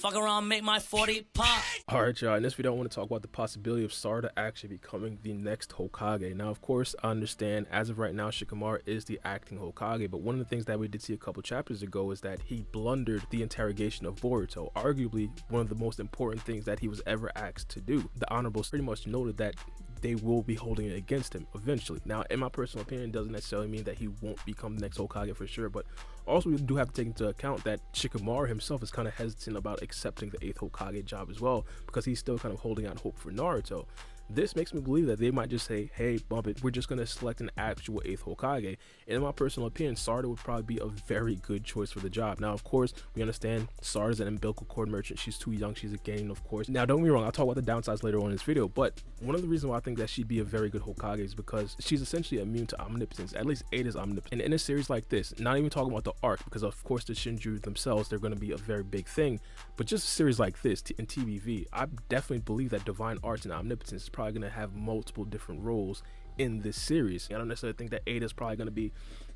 Fuck around, make my 40 pop. Alright y'all, in this video I want to talk about the possibility of Sarada actually becoming the next Hokage. Now of course I understand as of right now Shikamaru is the acting Hokage, but one of the things that we did see a couple chapters ago is that he blundered the interrogation of Boruto, arguably one of the most important things that he was ever asked to do. The Honorables pretty much noted that they will be holding it against him eventually. Now in my personal opinion, it doesn't necessarily mean that he won't become the next Hokage for sure, but also we do have to take into account that Shikamaru himself is kind of hesitant about accepting the 8th Hokage job as well, because he's still kind of holding out hope for Naruto. This makes me believe that they might just say, hey, bump it, we're just going to select an actual 8th Hokage. And in my personal opinion, Sarada would probably be a very good choice for the job. Now, of course, we understand Sarada's an umbilical cord merchant. She's too young. She's a gain, of course. Now, don't get me wrong. I'll talk about the downsides later on in this video. But one of the reasons why I think that she'd be a very good Hokage is because she's essentially immune to omnipotence. At least Ada's omnipotent. And in a series like this, not even talking about the arc, because of course the Shinju themselves, they're going to be a very big thing. But just a series like this in TBV, I definitely believe that divine arts and omnipotence is probably going to have multiple different roles in this series. I don't necessarily think that Ada's probably going to be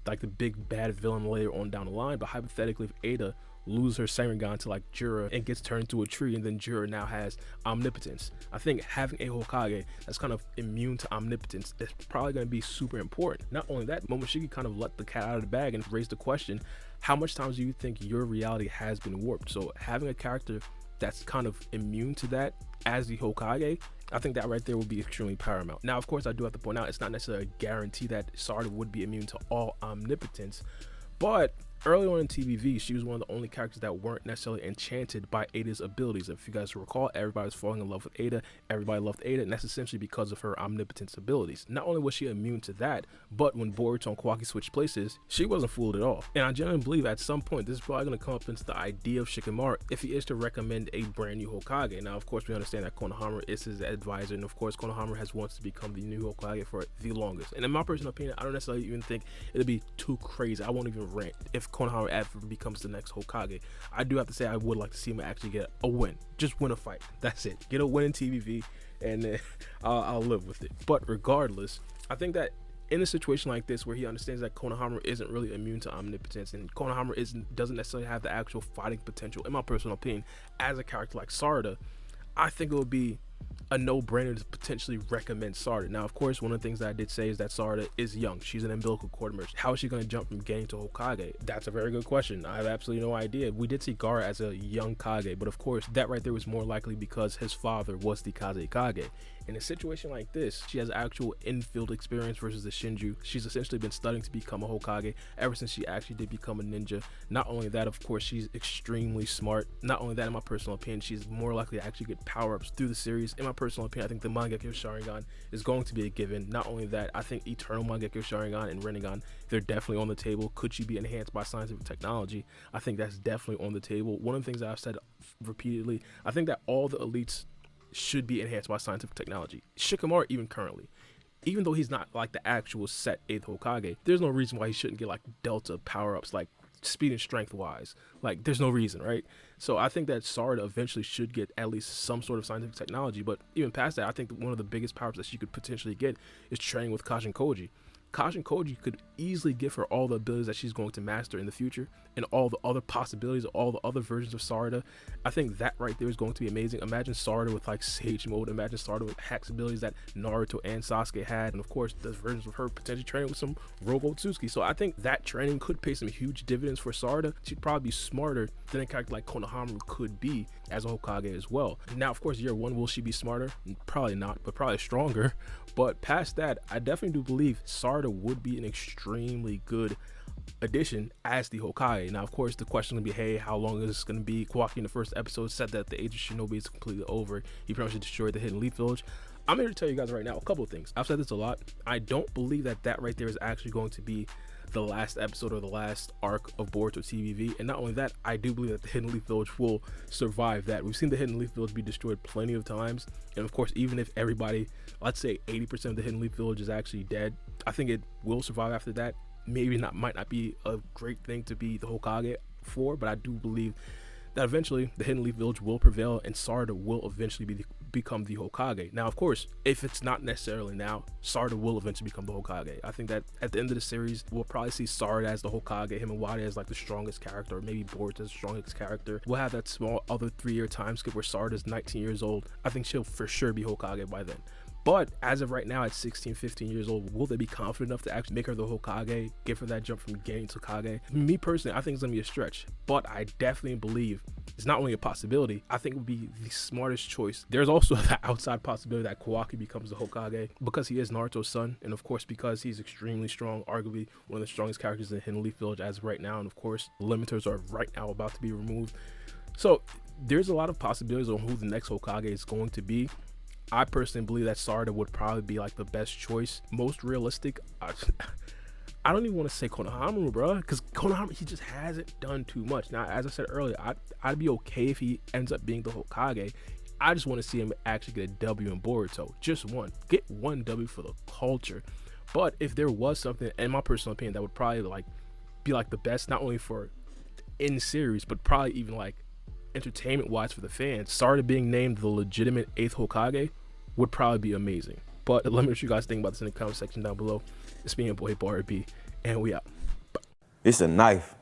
like the big bad villain later on down the line, but hypothetically if Ada loses her Sharingan to like Jura and gets turned into a tree, and then Jura now has omnipotence, I think having a Hokage that's kind of immune to omnipotence is probably going to be super important. Not only that, Momoshiki kind of let the cat out of the bag and raised the question, how much times do you think your reality has been warped? So having a character that's kind of immune to that as the Hokage, I think that right there would be extremely paramount. Now, of course, I do have to point out it's not necessarily a guarantee that Sarada would be immune to all omnipotence, but early on in TBV, she was one of the only characters that weren't necessarily enchanted by Ada's abilities. If you guys recall, everybody was falling in love with Ada, everybody loved Ada, and that's essentially because of her omnipotence abilities. Not only was she immune to that, but when Boruto and Kawaki switched places, she wasn't fooled at all. And I genuinely believe at some point, this is probably going to come up into the idea of Shikamaru if he is to recommend a brand new Hokage. Now, of course, we understand that Konohamaru is his advisor, and of course, Konohamaru has wants to become the new Hokage for the longest. And in my personal opinion, I don't necessarily even think it'll be too crazy. I won't even rant if Konohamaru ever becomes the next Hokage. I do have to say I would like to see him actually get a win. Just win a fight. That's it. Get a win in TBV, and I'll live with it. But regardless, I think that in a situation like this where he understands that Konohamaru isn't really immune to omnipotence, and Konohamaru doesn't necessarily have the actual fighting potential, in my personal opinion, as a character like Sarada, I think it would be a no-brainer to potentially recommend Sarada. Now, of course, one of the things that I did say is that Sarada is young. She's an umbilical cord merchant. How is she going to jump from Gain to Hokage? That's a very good question. I have absolutely no idea. We did see Gaara as a young Kage, but of course, that right there was more likely because his father was the Kage. In a situation like this, she has actual in-field experience versus the Shinju. She's essentially been studying to become a Hokage ever since she actually did become a ninja. Not only that, of course, she's extremely smart. Not only that, in my personal opinion, she's more likely to actually get power-ups through the series. In my personal opinion, I think the Mangekyo Sharingan is going to be a given. Not only that, I think Eternal Mangekyo Sharingan and Rinnegan, they're definitely on the table. Could she be enhanced by scientific technology? I think that's definitely on the table. One of the things that I've said repeatedly, I think that all the elites should be enhanced by scientific technology. Shikamaru, even currently, even though he's not like the actual set 8th Hokage, there's no reason why he shouldn't get like Delta power-ups, like speed and strength wise. Like, there's no reason, right? So I think that Sarada eventually should get at least some sort of scientific technology. But even past that, I think one of the biggest powers that she could potentially get is training with Kage and Koji. Kage and Koji could easily give her all the abilities that she's going to master in the future, and all the other possibilities, all the other versions of Sarada. I think that right there is going to be amazing. Imagine Sarada with like Sage Mode. Imagine Sarada with hacks abilities that Naruto and Sasuke had, and of course the versions of her potentially training with some Robo Tsuki. So I think that training could pay some huge dividends for Sarada. She'd probably be smarter than a character like Konohamaru could be as a Hokage as well. Now, of course, year one, will she be smarter? Probably not, but probably stronger. But past that, I definitely do believe Sarada would be an extremely good addition as the Hokage. Now, of course, the question will be, hey, how long is this going to be? Kawaki in the first episode said that the age of Shinobi is completely over. He pretty much destroyed the Hidden Leaf Village. I'm here to tell you guys right now a couple of things. I've said this a lot. I don't believe that that right there is actually going to be the last episode or the last arc of Boruto TBV. And not only that, I do believe that the Hidden Leaf Village will survive that. We've seen the Hidden Leaf Village be destroyed plenty of times, and of course, even if everybody, let's say 80% of the Hidden Leaf Village is actually dead, I think it will survive after that. Maybe not, might not be a great thing to be the Hokage for, but I do believe that eventually the Hidden Leaf Village will prevail and Sarada will eventually become the Hokage. Now, of course, if it's not necessarily now, Sarada will eventually become the Hokage. I think that at the end of the series, we'll probably see Sarada as the Hokage, him and Wada as like the strongest character, or maybe Boruto as the strongest character. We'll have that small other 3-year time skip where Sarada's 19 years old. I think she'll for sure be Hokage by then. But as of right now, at 16, 15 years old, will they be confident enough to actually make her the Hokage, give her that jump from Genin to Kage? Me personally, I think it's going to be a stretch, but I definitely believe it's not only a possibility, I think it would be the smartest choice. There's also that outside possibility that Kawaki becomes the Hokage because he is Naruto's son, and of course because he's extremely strong, arguably one of the strongest characters in Hidden Leaf Village as of right now, and of course the limiters are right now about to be removed. So there's a lot of possibilities on who the next Hokage is going to be. I personally believe that Sarada would probably be like the best choice, most realistic. I don't even want to say Konohamaru, bro, because Konohamaru, he just hasn't done too much. Now, as I said earlier, I'd be okay if he ends up being the Hokage. I just want to see him actually get a W in Boruto, just one. Get one W for the culture. But if there was something, in my personal opinion, that would probably like be like the best, not only for in series, but probably even like entertainment wise for the fans, Sarada being named the legitimate 8th Hokage would probably be amazing. But let me know what you guys think about this in the comment section down below. It's me and boy Baara B, and we out. It's a knife.